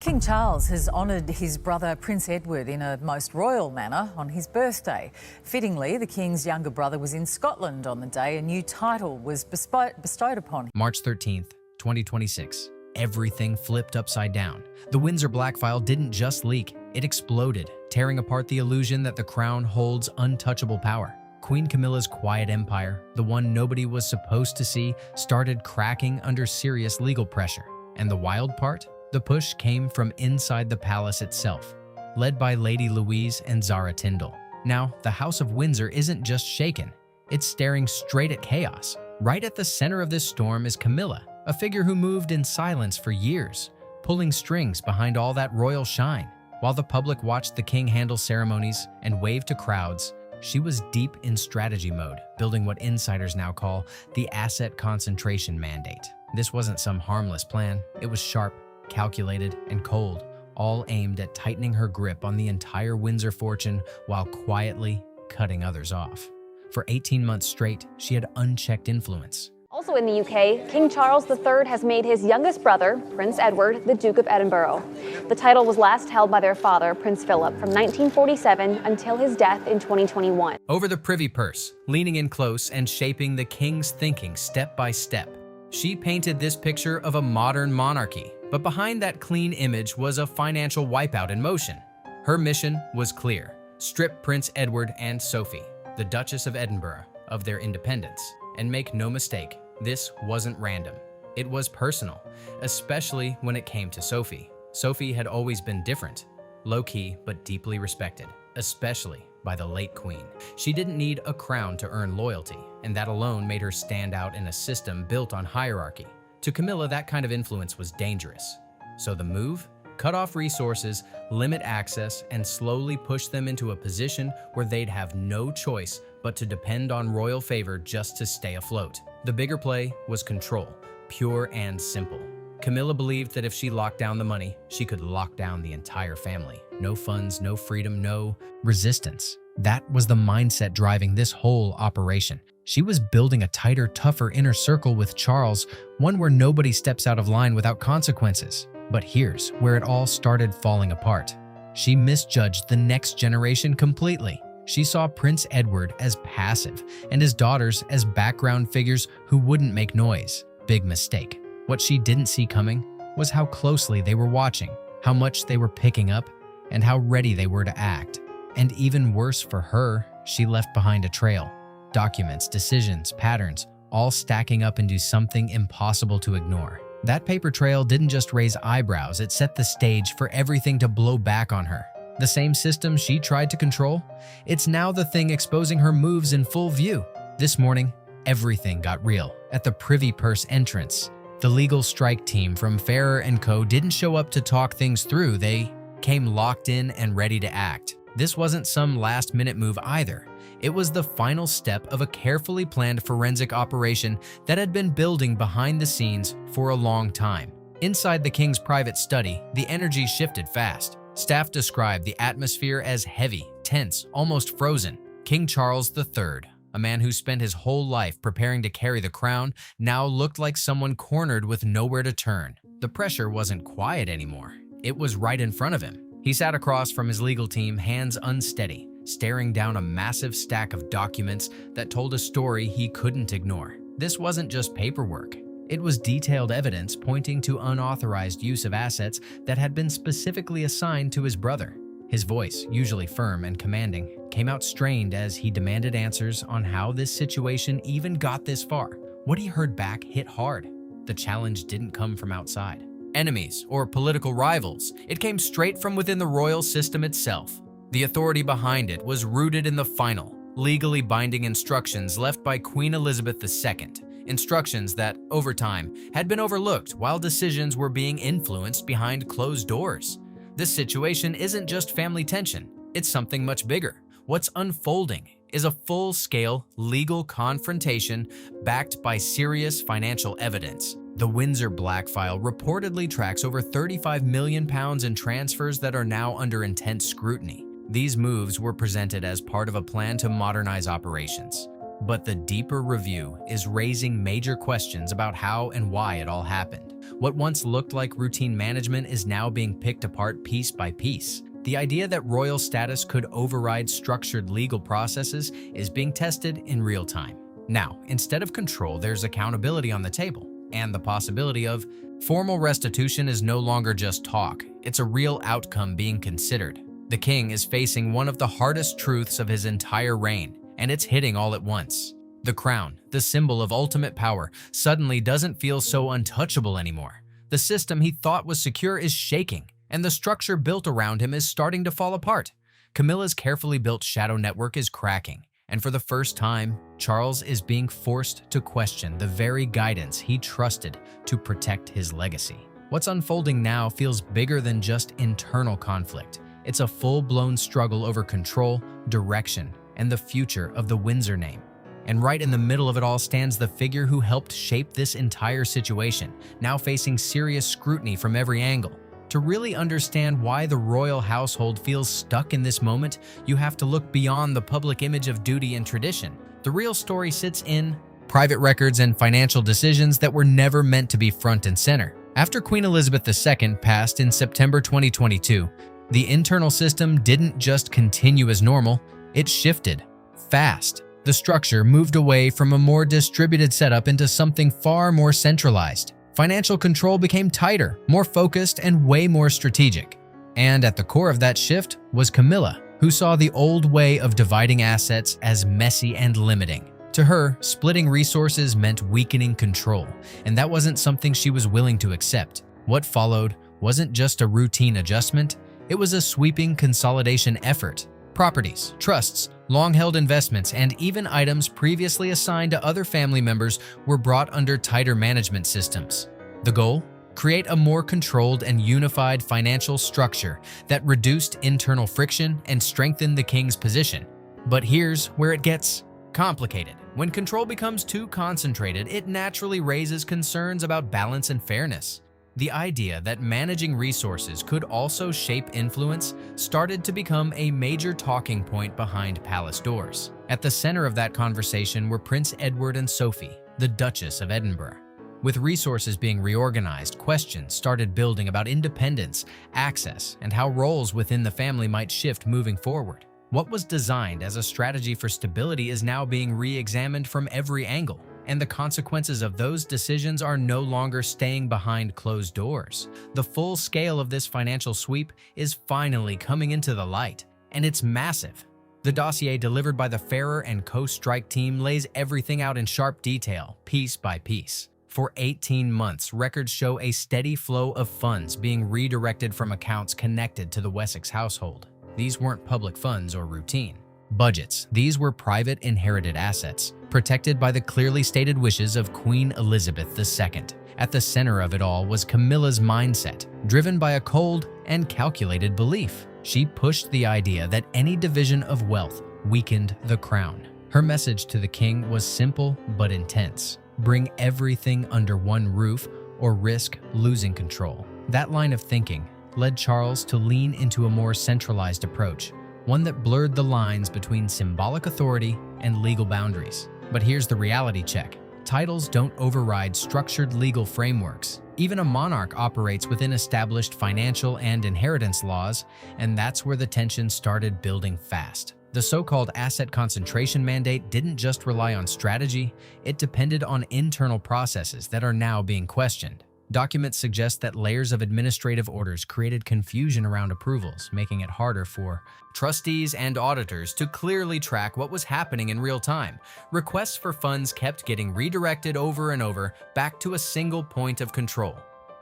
King Charles has honoured his brother Prince Edward in a most royal manner on his birthday. Fittingly, the King's younger brother was in Scotland on the day a new title was bestowed upon him. March 13th, 2026. Everything flipped upside down. The Windsor Black File didn't just leak, it exploded, tearing apart the illusion that the crown holds untouchable power. Queen Camilla's quiet empire, the one nobody was supposed to see, started cracking under serious legal pressure. And the wild part? The push came from inside the palace itself, led by Lady Louise and Zara Tyndall. Now, the House of Windsor isn't just shaken, it's staring straight at chaos. Right at the center of this storm is Camilla, a figure who moved in silence for years, pulling strings behind all that royal shine. While the public watched the king handle ceremonies and wave to crowds, she was deep in strategy mode, building what insiders now call the asset concentration mandate. This wasn't some harmless plan, it was sharp, calculated, and cold, all aimed at tightening her grip on the entire Windsor fortune while quietly cutting others off. For 18 months straight, she had unchecked influence. Also in the UK, King Charles III has made his youngest brother, Prince Edward, the Duke of Edinburgh. The title was last held by their father, Prince Philip, from 1947 until his death in 2021. Over the privy purse, leaning in close and shaping the king's thinking step by step, she painted this picture of a modern monarchy. But behind that clean image was a financial wipeout in motion. Her mission was clear: strip Prince Edward and Sophie, the Duchess of Edinburgh, of their independence. And make no mistake, this wasn't random. It was personal, especially when it came to Sophie. Sophie had always been different, low-key but deeply respected, especially by the late queen. She didn't need a crown to earn loyalty, and that alone made her stand out in a system built on hierarchy. To Camilla, that kind of influence was dangerous. So the move? Cut off resources, limit access, and slowly push them into a position where they'd have no choice but to depend on royal favor just to stay afloat. The bigger play was control, pure and simple. Camilla believed that if she locked down the money, she could lock down the entire family. No funds, no freedom, no resistance. That was the mindset driving this whole operation. She was building a tighter, tougher inner circle with Charles, one where nobody steps out of line without consequences. But here's where it all started falling apart. She misjudged the next generation completely. She saw Prince Edward as passive and his daughters as background figures who wouldn't make noise. Big mistake. What she didn't see coming was how closely they were watching, how much they were picking up, and how ready they were to act. And even worse for her, she left behind a trail. Documents, decisions, patterns, all stacking up into something impossible to ignore. That paper trail didn't just raise eyebrows, it set the stage for everything to blow back on her. The same system she tried to control? It's now the thing exposing her moves in full view. This morning, everything got real. At the Privy Purse entrance, the legal strike team from Farrer & Co. didn't show up to talk things through, they came locked in and ready to act. This wasn't some last-minute move either. It was the final step of a carefully planned forensic operation that had been building behind the scenes for a long time. Inside the king's private study, the energy shifted fast. Staff described the atmosphere as heavy, tense, almost frozen. King Charles III, a man who spent his whole life preparing to carry the crown, now looked like someone cornered with nowhere to turn. The pressure wasn't quiet anymore. It was right in front of him. He sat across from his legal team, hands unsteady, staring down a massive stack of documents that told a story he couldn't ignore. This wasn't just paperwork. It was detailed evidence pointing to unauthorized use of assets that had been specifically assigned to his brother. His voice, usually firm and commanding, came out strained as he demanded answers on how this situation even got this far. What he heard back hit hard. The challenge didn't come from outside enemies or political rivals. It came straight from within the royal system itself. The authority behind it was rooted in the final, legally binding instructions left by Queen Elizabeth II. Instructions that, over time, had been overlooked while decisions were being influenced behind closed doors. This situation isn't just family tension, it's something much bigger. What's unfolding is a full-scale legal confrontation backed by serious financial evidence. The Windsor Black File reportedly tracks over £35 million in transfers that are now under intense scrutiny. These moves were presented as part of a plan to modernize operations. But the deeper review is raising major questions about how and why it all happened. What once looked like routine management is now being picked apart piece by piece. The idea that royal status could override structured legal processes is being tested in real time. Now, instead of control, there's accountability on the table, and the possibility of formal restitution is no longer just talk. It's a real outcome being considered. The king is facing one of the hardest truths of his entire reign, and it's hitting all at once. The crown, the symbol of ultimate power, suddenly doesn't feel so untouchable anymore. The system he thought was secure is shaking, and the structure built around him is starting to fall apart. Camilla's carefully built shadow network is cracking, and for the first time, Charles is being forced to question the very guidance he trusted to protect his legacy. What's unfolding now feels bigger than just internal conflict. It's a full-blown struggle over control, direction, and the future of the Windsor name. And right in the middle of it all stands the figure who helped shape this entire situation, now facing serious scrutiny from every angle. To really understand why the royal household feels stuck in this moment, you have to look beyond the public image of duty and tradition. The real story sits in private records and financial decisions that were never meant to be front and center. After Queen Elizabeth II passed in September 2022, the internal system didn't just continue as normal, it shifted fast. The structure moved away from a more distributed setup into something far more centralized. Financial control became tighter, more focused, and way more strategic. And at the core of that shift was Camilla, who saw the old way of dividing assets as messy and limiting. To her, splitting resources meant weakening control, and that wasn't something she was willing to accept. What followed wasn't just a routine adjustment, it was a sweeping consolidation effort. Properties, trusts, long-held investments, and even items previously assigned to other family members were brought under tighter management systems. The goal? Create a more controlled and unified financial structure that reduced internal friction and strengthened the king's position. But here's where it gets complicated. When control becomes too concentrated, it naturally raises concerns about balance and fairness. The idea that managing resources could also shape influence started to become a major talking point behind palace doors. At the center of that conversation were Prince Edward and Sophie, the Duchess of Edinburgh. With resources being reorganized, questions started building about independence, access, and how roles within the family might shift moving forward. What was designed as a strategy for stability is now being re-examined from every angle, and the consequences of those decisions are no longer staying behind closed doors. The full scale of this financial sweep is finally coming into the light, and it's massive. The dossier delivered by the Ferrer and Co. strike team lays everything out in sharp detail, piece by piece. For 18 months, records show a steady flow of funds being redirected from accounts connected to the Wessex household. These weren't public funds or routine budgets. These were private inherited assets, protected by the clearly stated wishes of Queen Elizabeth II. At the center of it all was Camilla's mindset, driven by a cold and calculated belief. She pushed the idea that any division of wealth weakened the crown. Her message to the king was simple but intense: bring everything under one roof or risk losing control. That line of thinking led Charles to lean into a more centralized approach, one that blurred the lines between symbolic authority and legal boundaries. But here's the reality check. Titles don't override structured legal frameworks. Even a monarch operates within established financial and inheritance laws, and that's where the tension started building fast. The so-called asset concentration mandate didn't just rely on strategy, it depended on internal processes that are now being questioned. Documents suggest that layers of administrative orders created confusion around approvals, making it harder for trustees and auditors to clearly track what was happening in real time. Requests for funds kept getting redirected over and over back to a single point of control.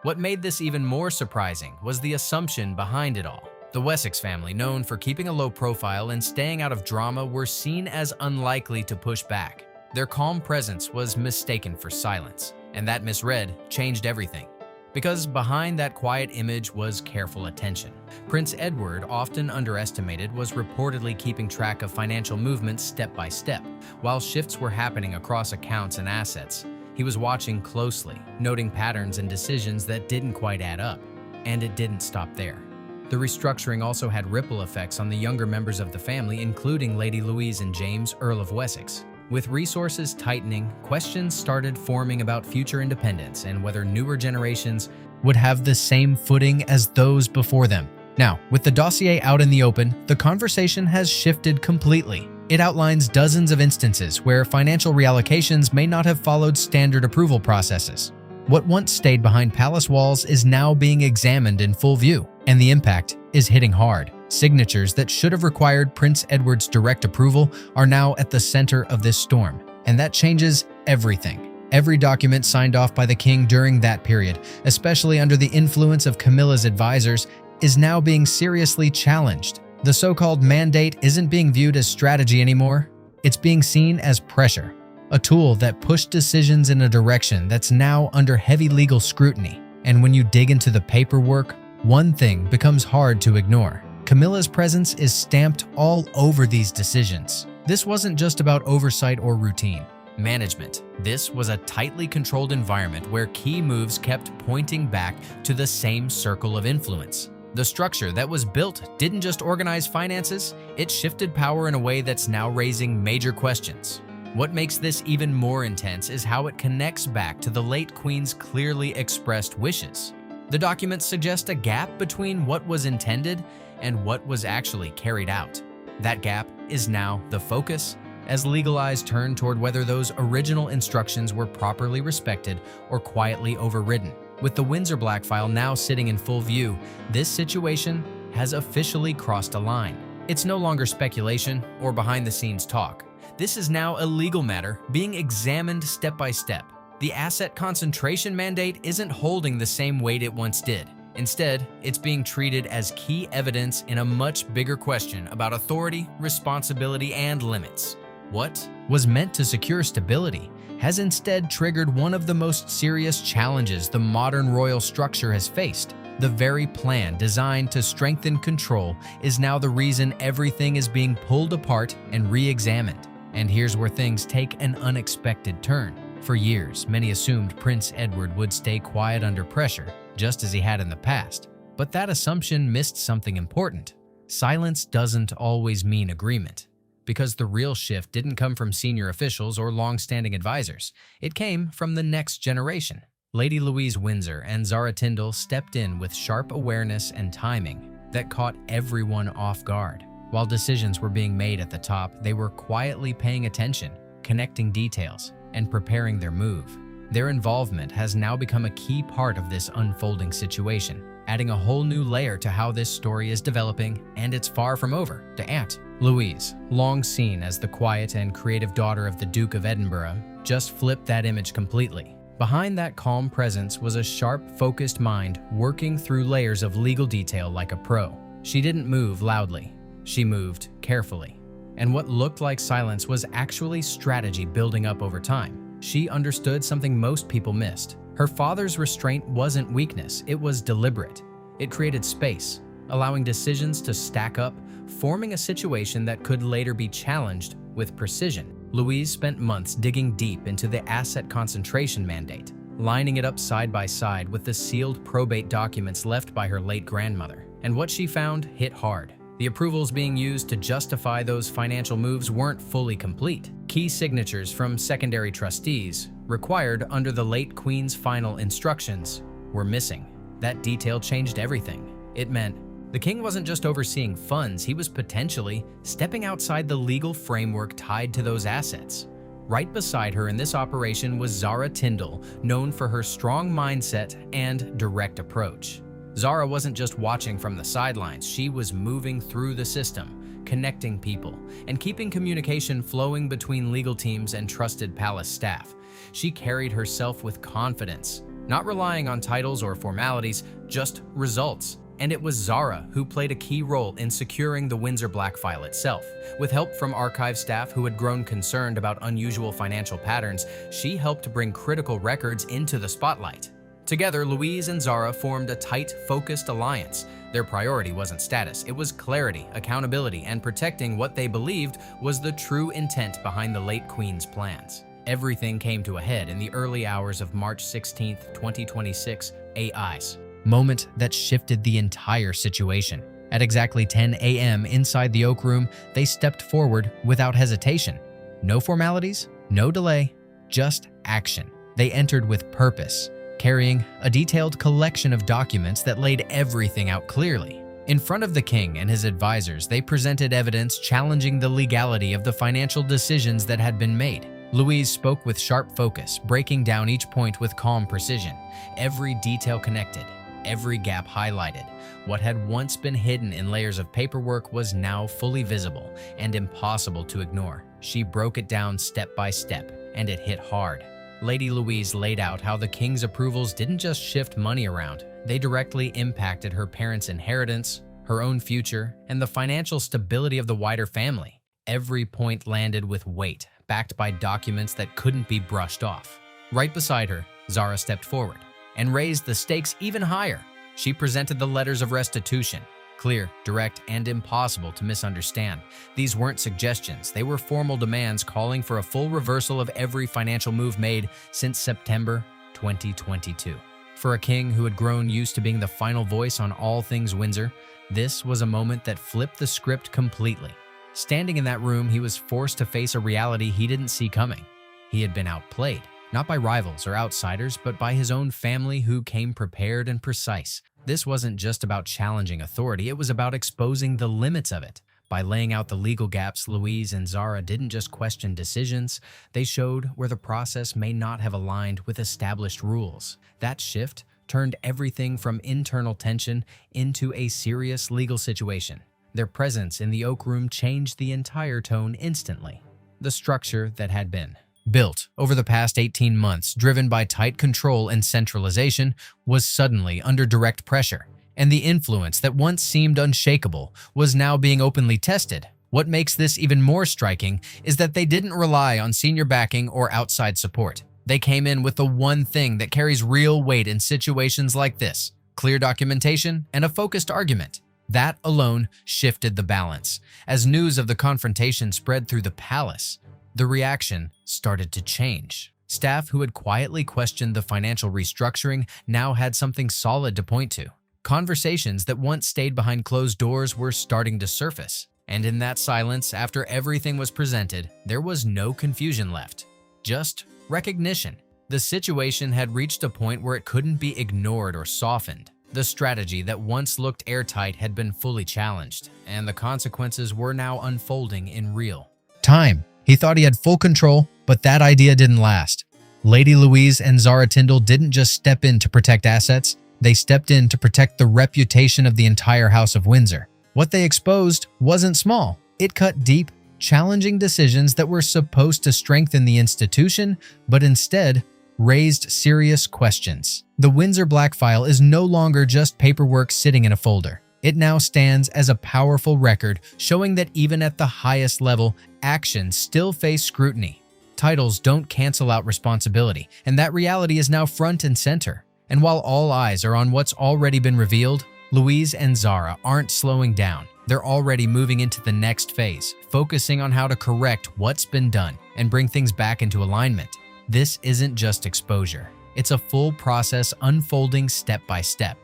What made this even more surprising was the assumption behind it all. The Wessex family, known for keeping a low profile and staying out of drama, were seen as unlikely to push back. Their calm presence was mistaken for silence, and that misread changed everything. Because behind that quiet image was careful attention. Prince Edward, often underestimated, was reportedly keeping track of financial movements step by step. While shifts were happening across accounts and assets, he was watching closely, noting patterns and decisions that didn't quite add up. And it didn't stop there. The restructuring also had ripple effects on the younger members of the family, including Lady Louise and James, Earl of Wessex. With resources tightening, questions started forming about future independence and whether newer generations would have the same footing as those before them. Now, with the dossier out in the open, the conversation has shifted completely. It outlines dozens of instances where financial reallocations may not have followed standard approval processes. What once stayed behind palace walls is now being examined in full view, and the impact is hitting hard. Signatures that should have required Prince Edward's direct approval are now at the center of this storm, and that changes everything. Every document signed off by the king during that period, especially under the influence of Camilla's advisors, is now being seriously challenged. The so-called mandate isn't being viewed as strategy anymore. It's being seen as pressure, a tool that pushed decisions in a direction that's now under heavy legal scrutiny. And when you dig into the paperwork, one thing becomes hard to ignore. Camilla's presence is stamped all over these decisions. This wasn't just about oversight or routine. Management. This was a tightly controlled environment where key moves kept pointing back to the same circle of influence. The structure that was built didn't just organize finances, it shifted power in a way that's now raising major questions. What makes this even more intense is how it connects back to the late Queen's clearly expressed wishes. The documents suggest a gap between what was intended and what was actually carried out. That gap is now the focus as legal eyes turn toward whether those original instructions were properly respected or quietly overridden. With the Windsor Black file now sitting in full view, this situation has officially crossed a line. It's no longer speculation or behind-the-scenes talk. This is now a legal matter being examined step by step. The asset concentration mandate isn't holding the same weight it once did. Instead, it's being treated as key evidence in a much bigger question about authority, responsibility, and limits. What was meant to secure stability has instead triggered one of the most serious challenges the modern royal structure has faced. The very plan designed to strengthen control is now the reason everything is being pulled apart and re-examined. And here's where things take an unexpected turn. For years, many assumed Prince Edward would stay quiet under pressure, just as he had in the past. But that assumption missed something important. Silence doesn't always mean agreement. Because the real shift didn't come from senior officials or long-standing advisors. It came from the next generation. Lady Louise Windsor and Zara Tindall stepped in with sharp awareness and timing that caught everyone off guard. While decisions were being made at the top, they were quietly paying attention, connecting details, and preparing their move. Their involvement has now become a key part of this unfolding situation, adding a whole new layer to how this story is developing, and it's far from over. To Aunt Louise, long seen as the quiet and creative daughter of the Duke of Edinburgh, just flipped that image completely. Behind that calm presence was a sharp, focused mind working through layers of legal detail like a pro. She didn't move loudly. She moved carefully. And what looked like silence was actually strategy building up over time. She understood something most people missed. Her father's restraint wasn't weakness, it was deliberate. It created space, allowing decisions to stack up, forming a situation that could later be challenged with precision. Louise spent months digging deep into the asset concentration mandate, lining it up side by side with the sealed probate documents left by her late grandmother. And what she found hit hard. The approvals being used to justify those financial moves weren't fully complete. Key signatures from secondary trustees, required under the late Queen's final instructions, were missing. That detail changed everything. It meant the king wasn't just overseeing funds, he was potentially stepping outside the legal framework tied to those assets. Right beside her in this operation was Zara Tindall, known for her strong mindset and direct approach. Zara wasn't just watching from the sidelines, she was moving through the system, connecting people, and keeping communication flowing between legal teams and trusted palace staff. She carried herself with confidence, not relying on titles or formalities, just results. And it was Zara who played a key role in securing the Windsor Black file itself. With help from archive staff who had grown concerned about unusual financial patterns, she helped bring critical records into the spotlight. Together, Louise and Zara formed a tight, focused alliance. Their priority wasn't status, it was clarity, accountability, and protecting what they believed was the true intent behind the late Queen's plans. Everything came to a head in the early hours of March 16, 2026, AI's moment that shifted the entire situation. At exactly 10 a.m. inside the Oak Room, they stepped forward without hesitation. No formalities, no delay, just action. They entered with purpose, carrying a detailed collection of documents that laid everything out clearly. In front of the king and his advisors, they presented evidence challenging the legality of the financial decisions that had been made. Louise spoke with sharp focus, breaking down each point with calm precision. Every detail connected, every gap highlighted. What had once been hidden in layers of paperwork was now fully visible and impossible to ignore. She broke it down step by step, and it hit hard. Lady Louise laid out how the king's approvals didn't just shift money around, they directly impacted her parents' inheritance, her own future, and the financial stability of the wider family. Every point landed with weight, backed by documents that couldn't be brushed off. Right beside her, Zara stepped forward and raised the stakes even higher. She presented the letters of restitution, clear, direct, and impossible to misunderstand. These weren't suggestions, they were formal demands calling for a full reversal of every financial move made since September 2022. For a king who had grown used to being the final voice on all things Windsor, this was a moment that flipped the script completely. Standing in that room, he was forced to face a reality he didn't see coming. He had been outplayed, not by rivals or outsiders, but by his own family who came prepared and precise. This wasn't just about challenging authority, it was about exposing the limits of it. By laying out the legal gaps, Louise and Zara didn't just question decisions, they showed where the process may not have aligned with established rules. That shift turned everything from internal tension into a serious legal situation. Their presence in the Oak Room changed the entire tone instantly. The structure that had been built over the past 18 months, driven by tight control and centralization, was suddenly under direct pressure. And the influence that once seemed unshakable was now being openly tested. What makes this even more striking is that they didn't rely on senior backing or outside support. They came in with the one thing that carries real weight in situations like this: clear documentation and a focused argument. That alone shifted the balance. As news of the confrontation spread through the palace, the reaction started to change. Staff who had quietly questioned the financial restructuring now had something solid to point to. Conversations that once stayed behind closed doors were starting to surface. And in that silence, after everything was presented, there was no confusion left. Just recognition. The situation had reached a point where it couldn't be ignored or softened. The strategy that once looked airtight had been fully challenged, and the consequences were now unfolding in real time. He thought he had full control, but that idea didn't last. Lady Louise and Zara Tyndall didn't just step in to protect assets, they stepped in to protect the reputation of the entire House of Windsor. What they exposed wasn't small. It cut deep, challenging decisions that were supposed to strengthen the institution, but instead raised serious questions. The Windsor Black File is no longer just paperwork sitting in a folder. It now stands as a powerful record showing that even at the highest level, actions still face scrutiny. Titles don't cancel out responsibility, and that reality is now front and center. And while all eyes are on what's already been revealed, Louise and Zara aren't slowing down. They're already moving into the next phase, focusing on how to correct what's been done and bring things back into alignment. This isn't just exposure. It's a full process unfolding step by step.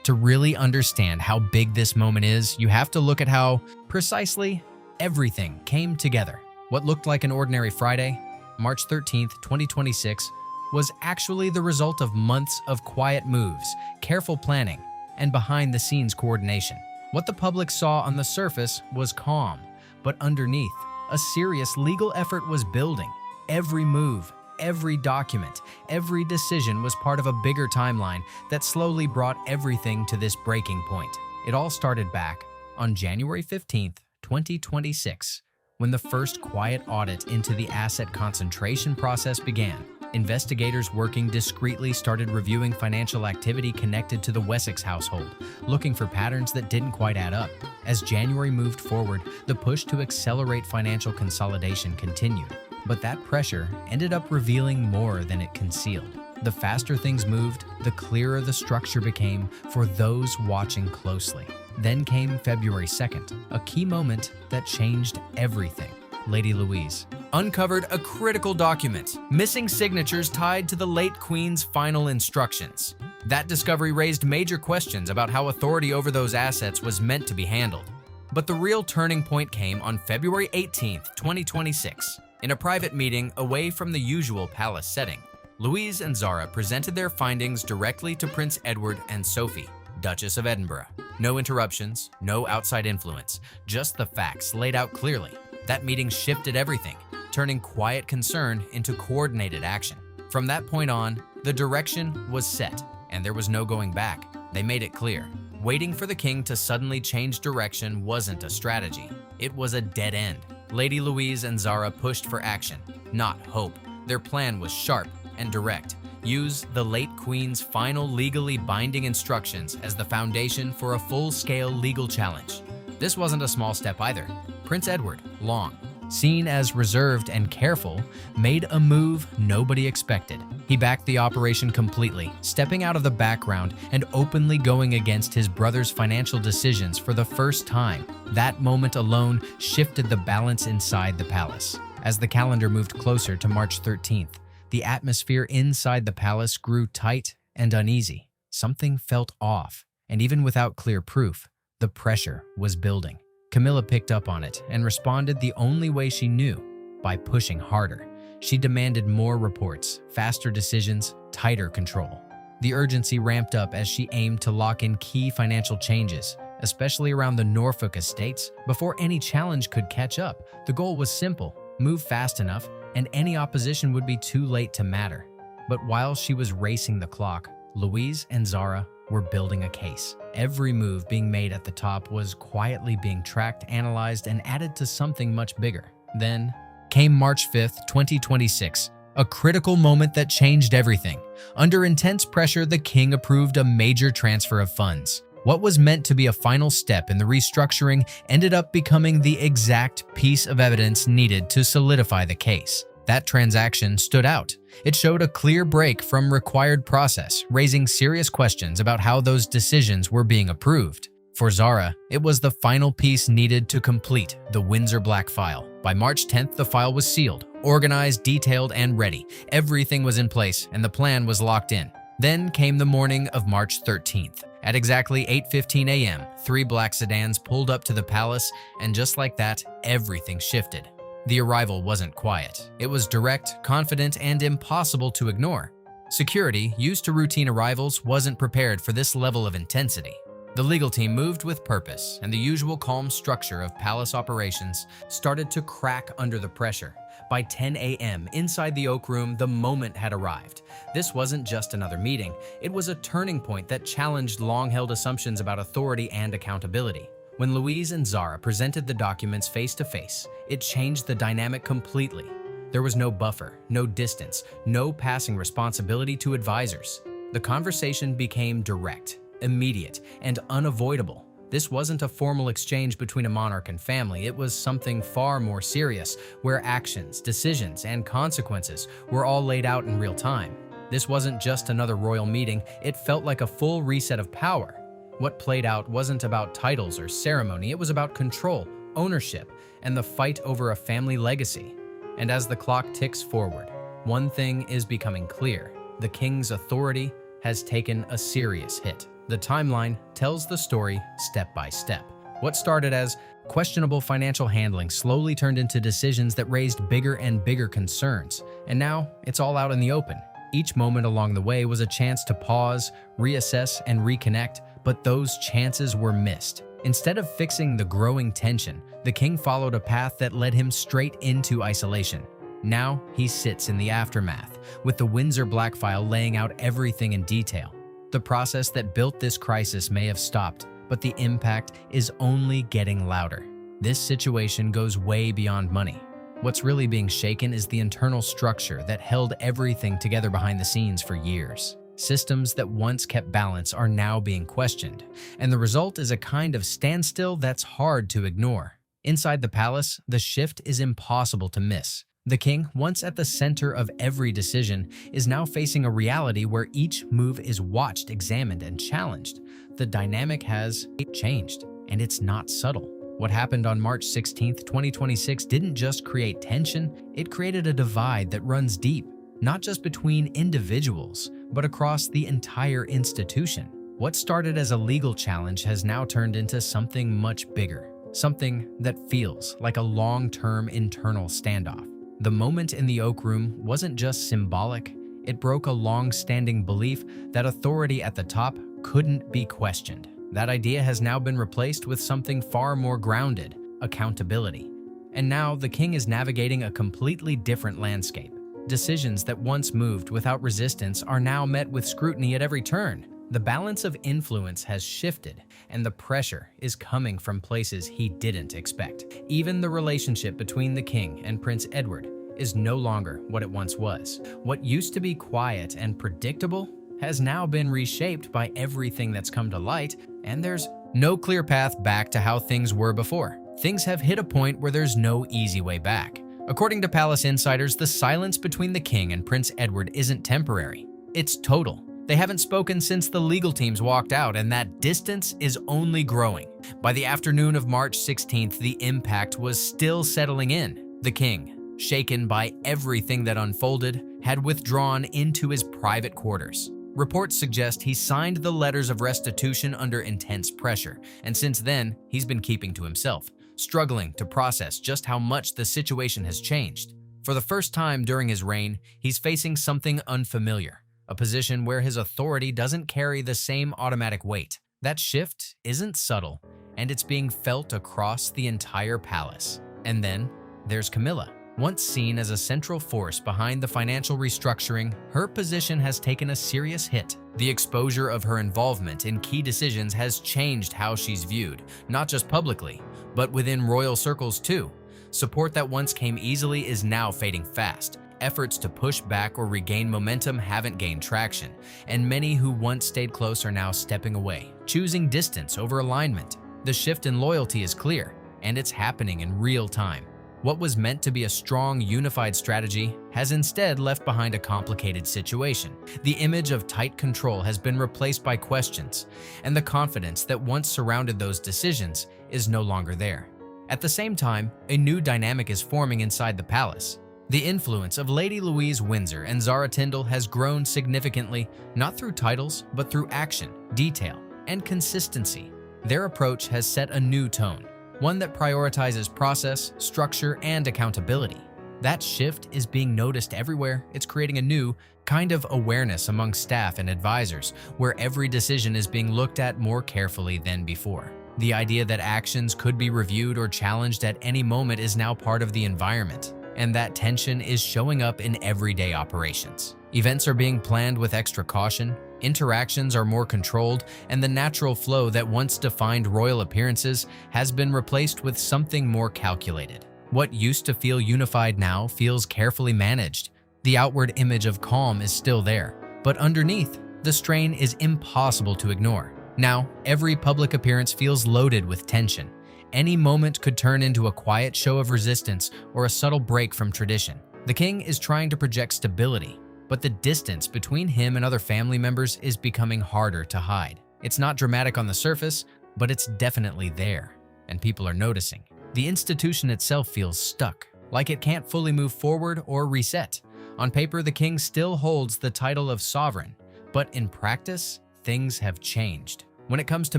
To really understand how big this moment is, you have to look at how, precisely, everything came together. What looked like an ordinary Friday, March 13th, 2026, was actually the result of months of quiet moves, careful planning, and behind-the-scenes coordination. What the public saw on the surface was calm, but underneath, a serious legal effort was building. Every move, every document, every decision was part of a bigger timeline that slowly brought everything to this breaking point. It all started back on January 15th, 2026, when the first quiet audit into the asset concentration process began. Investigators working discreetly started reviewing financial activity connected to the Wessex household, looking for patterns that didn't quite add up. As January moved forward, the push to accelerate financial consolidation continued. But that pressure ended up revealing more than it concealed. The faster things moved, the clearer the structure became for those watching closely. Then came February 2nd, a key moment that changed everything. Lady Louise uncovered a critical document, missing signatures tied to the late Queen's final instructions. That discovery raised major questions about how authority over those assets was meant to be handled. But the real turning point came on February 18th, 2026. In a private meeting away from the usual palace setting, Louise and Zara presented their findings directly to Prince Edward and Sophie, Duchess of Edinburgh. No interruptions, no outside influence, just the facts laid out clearly. That meeting shifted everything, turning quiet concern into coordinated action. From that point on, the direction was set, and there was no going back. They made it clear. Waiting for the king to suddenly change direction wasn't a strategy. It was a dead end. Lady Louise and Zara pushed for action, not hope. Their plan was sharp and direct. Use the late Queen's final legally binding instructions as the foundation for a full-scale legal challenge. This wasn't a small step either. Prince Edward, long seen as reserved and careful, made a move nobody expected. He backed the operation completely, stepping out of the background and openly going against his brother's financial decisions for the first time. That moment alone shifted the balance inside the palace. As the calendar moved closer to March 13th, the atmosphere inside the palace grew tight and uneasy. Something felt off, and even without clear proof, the pressure was building. Camilla picked up on it and responded the only way she knew, by pushing harder. She demanded more reports, faster decisions, tighter control. The urgency ramped up as she aimed to lock in key financial changes, especially around the Norfolk estates. Before any challenge could catch up, the goal was simple: move fast enough, and any opposition would be too late to matter. But while she was racing the clock, Louise and Zara were building a case. Every move being made at the top was quietly being tracked, analyzed, and added to something much bigger. Then came March 5th, 2026, a critical moment that changed everything. Under intense pressure, the king approved a major transfer of funds. What was meant to be a final step in the restructuring ended up becoming the exact piece of evidence needed to solidify the case. That transaction stood out. It showed a clear break from required process, raising serious questions about how those decisions were being approved. For Zara, it was the final piece needed to complete the Windsor Black file. By March 10th, the file was sealed, organized, detailed, and ready. Everything was in place, and the plan was locked in. Then came the morning of March 13th. At exactly 8:15 a.m., 3 black sedans pulled up to the palace, and just like that, everything shifted. The arrival wasn't quiet. It was direct, confident, and impossible to ignore. Security, used to routine arrivals, wasn't prepared for this level of intensity. The legal team moved with purpose, and the usual calm structure of palace operations started to crack under the pressure. By 10 a.m., inside the Oak Room, the moment had arrived. This wasn't just another meeting. It was a turning point that challenged long-held assumptions about authority and accountability. When Louise and Zara presented the documents face-to-face, it changed the dynamic completely. There was no buffer, no distance, no passing responsibility to advisors. The conversation became direct, immediate, and unavoidable. This wasn't a formal exchange between a monarch and family. It was something far more serious, where actions, decisions, and consequences were all laid out in real time. This wasn't just another royal meeting. It felt like a full reset of power. What played out wasn't about titles or ceremony. It was about control, ownership, and the fight over a family legacy. And as the clock ticks forward, one thing is becoming clear: the king's authority has taken a serious hit. The timeline tells the story step by step. What started as questionable financial handling slowly turned into decisions that raised bigger and bigger concerns, and now it's all out in the open. Each moment along the way was a chance to pause, reassess, and reconnect, but those chances were missed. Instead of fixing the growing tension, the king followed a path that led him straight into isolation. Now he sits in the aftermath, with the Windsor Black file laying out everything in detail. The process that built this crisis may have stopped, but the impact is only getting louder. This situation goes way beyond money. What's really being shaken is the internal structure that held everything together behind the scenes for years. Systems that once kept balance are now being questioned, and the result is a kind of standstill that's hard to ignore. Inside the palace, the shift is impossible to miss. The king, once at the center of every decision, is now facing a reality where each move is watched, examined, and challenged. The dynamic has changed, and it's not subtle. What happened on March 16, 2026 didn't just create tension, it created a divide that runs deep, not just between individuals, but across the entire institution. What started as a legal challenge has now turned into something much bigger, something that feels like a long-term internal standoff. The moment in the Oak Room wasn't just symbolic, it broke a long-standing belief that authority at the top couldn't be questioned. That idea has now been replaced with something far more grounded: accountability. And now the king is navigating a completely different landscape. Decisions that once moved without resistance are now met with scrutiny at every turn. The balance of influence has shifted, and the pressure is coming from places he didn't expect. Even the relationship between the king and Prince Edward is no longer what it once was. What used to be quiet and predictable has now been reshaped by everything that's come to light, and there's no clear path back to how things were before. Things have hit a point where there's no easy way back. According to palace insiders, the silence between the king and Prince Edward isn't temporary. It's total. They haven't spoken since the legal teams walked out, and that distance is only growing. By the afternoon of March 16th, the impact was still settling in. The king, shaken by everything that unfolded, had withdrawn into his private quarters. Reports suggest he signed the letters of restitution under intense pressure, and since then, he's been keeping to himself, struggling to process just how much the situation has changed. For the first time during his reign, he's facing something unfamiliar, a position where his authority doesn't carry the same automatic weight. That shift isn't subtle, and it's being felt across the entire palace. And then there's Camilla. Once seen as a central force behind the financial restructuring, her position has taken a serious hit. The exposure of her involvement in key decisions has changed how she's viewed, not just publicly, but within royal circles too. Support that once came easily is now fading fast. Efforts to push back or regain momentum haven't gained traction, and many who once stayed close are now stepping away, choosing distance over alignment. The shift in loyalty is clear, and it's happening in real time. What was meant to be a strong, unified strategy has instead left behind a complicated situation. The image of tight control has been replaced by questions, and the confidence that once surrounded those decisions is no longer there. At the same time, a new dynamic is forming inside the palace. The influence of Lady Louise Windsor and Zara Tindall has grown significantly, not through titles, but through action, detail, and consistency. Their approach has set a new tone, one that prioritizes process, structure, and accountability. That shift is being noticed everywhere. It's creating a new kind of awareness among staff and advisors, where every decision is being looked at more carefully than before. The idea that actions could be reviewed or challenged at any moment is now part of the environment, and that tension is showing up in everyday operations. Events are being planned with extra caution, interactions are more controlled, and the natural flow that once defined royal appearances has been replaced with something more calculated. What used to feel unified now feels carefully managed. The outward image of calm is still there, but underneath, the strain is impossible to ignore. Now, every public appearance feels loaded with tension. Any moment could turn into a quiet show of resistance or a subtle break from tradition. The king is trying to project stability, but the distance between him and other family members is becoming harder to hide. It's not dramatic on the surface, but it's definitely there, and people are noticing. The institution itself feels stuck, like it can't fully move forward or reset. On paper, the king still holds the title of sovereign, but in practice, things have changed. When it comes to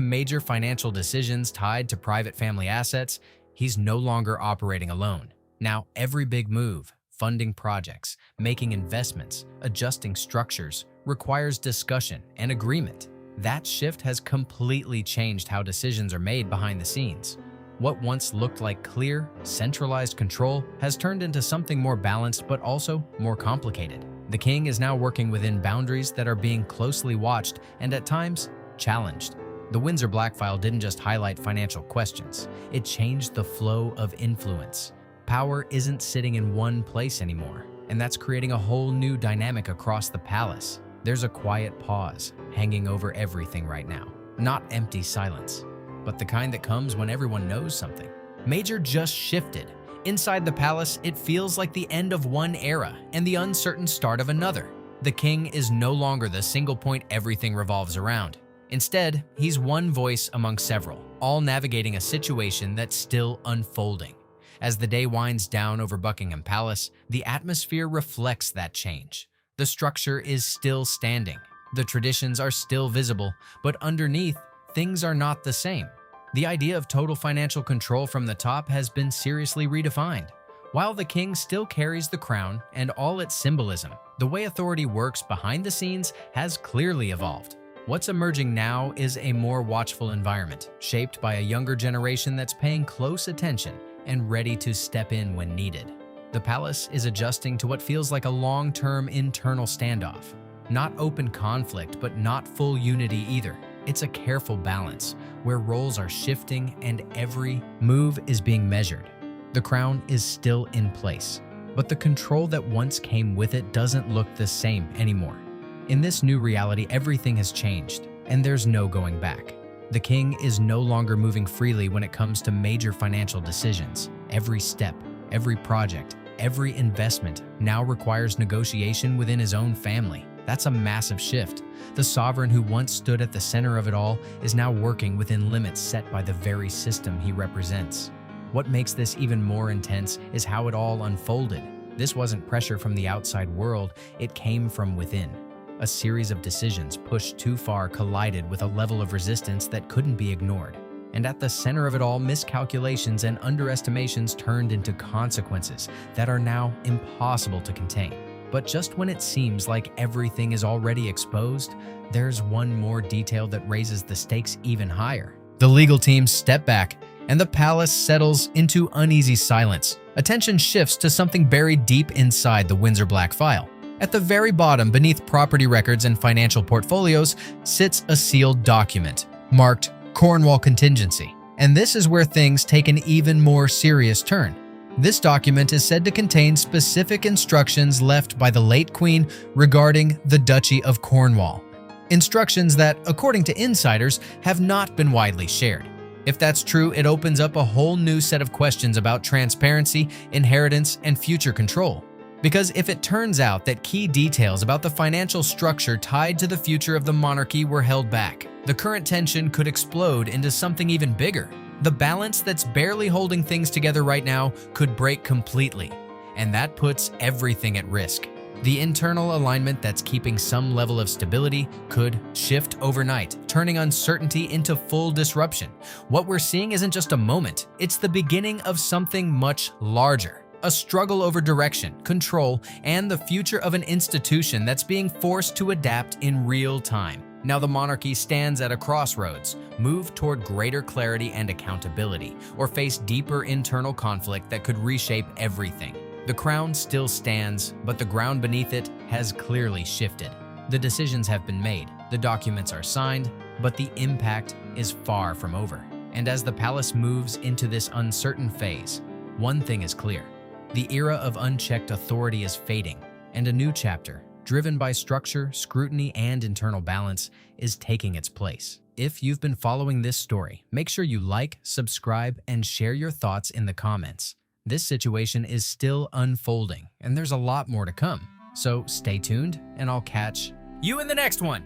major financial decisions tied to private family assets, he's no longer operating alone. Now, every big move, funding projects, making investments, adjusting structures, requires discussion and agreement. That shift has completely changed how decisions are made behind the scenes. What once looked like clear, centralized control has turned into something more balanced but also more complicated. The king is now working within boundaries that are being closely watched and at times challenged. The Windsor Black File didn't just highlight financial questions, it changed the flow of influence. Power isn't sitting in one place anymore, and that's creating a whole new dynamic across the palace. There's a quiet pause hanging over everything right now. Not empty silence, but the kind that comes when everyone knows something. Major just shifted. Inside the palace, it feels like the end of one era and the uncertain start of another. The king is no longer the single point everything revolves around. Instead, he's one voice among several, all navigating a situation that's still unfolding. As the day winds down over Buckingham Palace, the atmosphere reflects that change. The structure is still standing. The traditions are still visible, but underneath, things are not the same. The idea of total financial control from the top has been seriously redefined. While the king still carries the crown and all its symbolism, the way authority works behind the scenes has clearly evolved. What's emerging now is a more watchful environment, shaped by a younger generation that's paying close attention and ready to step in when needed. The palace is adjusting to what feels like a long-term internal standoff. Not open conflict, but not full unity either. It's a careful balance, where roles are shifting and every move is being measured. The crown is still in place, but the control that once came with it doesn't look the same anymore. In this new reality, everything has changed, and there's no going back. The king is no longer moving freely when it comes to major financial decisions. Every step, every project, every investment now requires negotiation within his own family. That's a massive shift. The sovereign who once stood at the center of it all is now working within limits set by the very system he represents. What makes this even more intense is how it all unfolded. This wasn't pressure from the outside world, it came from within. A series of decisions pushed too far collided with a level of resistance that couldn't be ignored. And at the center of it all, miscalculations and underestimations turned into consequences that are now impossible to contain. But just when it seems like everything is already exposed, there's one more detail that raises the stakes even higher. The legal team step back, and the palace settles into uneasy silence. Attention shifts to something buried deep inside the Windsor Black file. At the very bottom, beneath property records and financial portfolios, sits a sealed document, marked Cornwall Contingency. And this is where things take an even more serious turn. This document is said to contain specific instructions left by the late Queen regarding the Duchy of Cornwall. Instructions that, according to insiders, have not been widely shared. If that's true, it opens up a whole new set of questions about transparency, inheritance, and future control. Because if it turns out that key details about the financial structure tied to the future of the monarchy were held back, the current tension could explode into something even bigger. The balance that's barely holding things together right now could break completely, and that puts everything at risk. The internal alignment that's keeping some level of stability could shift overnight, turning uncertainty into full disruption. What we're seeing isn't just a moment, it's the beginning of something much larger. A struggle over direction, control, and the future of an institution that's being forced to adapt in real time. Now the monarchy stands at a crossroads, move toward greater clarity and accountability, or face deeper internal conflict that could reshape everything. The crown still stands, but the ground beneath it has clearly shifted. The decisions have been made, the documents are signed, but the impact is far from over. And as the palace moves into this uncertain phase, one thing is clear. The era of unchecked authority is fading, and a new chapter, driven by structure, scrutiny, and internal balance, is taking its place. If you've been following this story, make sure you like, subscribe, and share your thoughts in the comments. This situation is still unfolding, and there's a lot more to come. So stay tuned, and I'll catch you in the next one.